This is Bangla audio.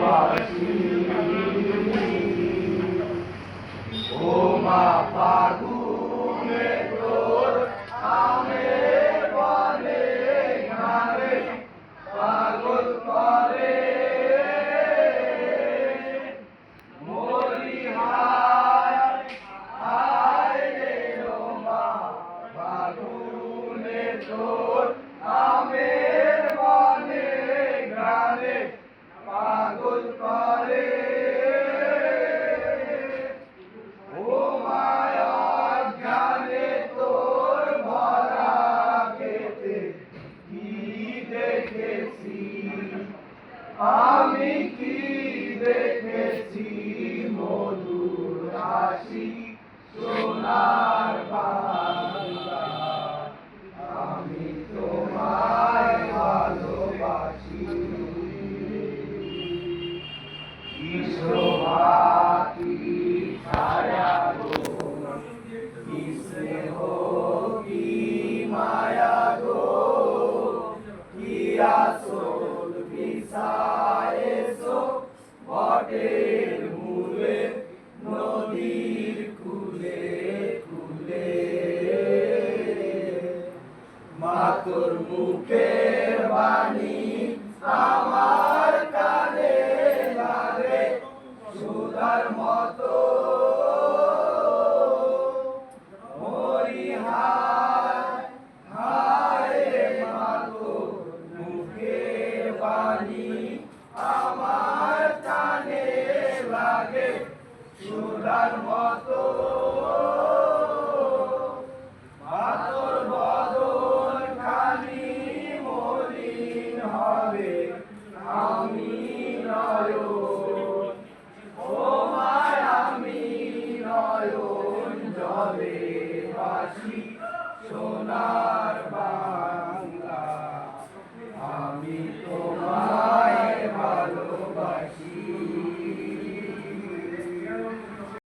বাসি ও মা ফাগুনে তোর আমের বনে ঘানে পাগল করে মরি হায় হায় রে ও মা ফাগুনে তোর আমের বনে ঘানে পাগল করে ও মায়া জ্ঞানে তোর ভরা পেটে কি দেখেছি আমি কি দেখেছি মধুর হাসি সোনার বাংলা আমি তোমায় ভালোবাসি কি শোভা কি ছায়া গো কি স্নেহ কি মায়া গো কি আসল বিষায়েছো বটের মূলে নদীর কূলে কূলে মা তোর মুখের বাণী আমার কানে লাগে সুধার মতো মরি হায় হায় রে মা তোর মুখের বাণী আমার কানে লাগে সুধার মতো মা তোর বদন খানি মলিন হবে আমি নয়ন ও মায় আমি নয়ন জলে বাসি সোনার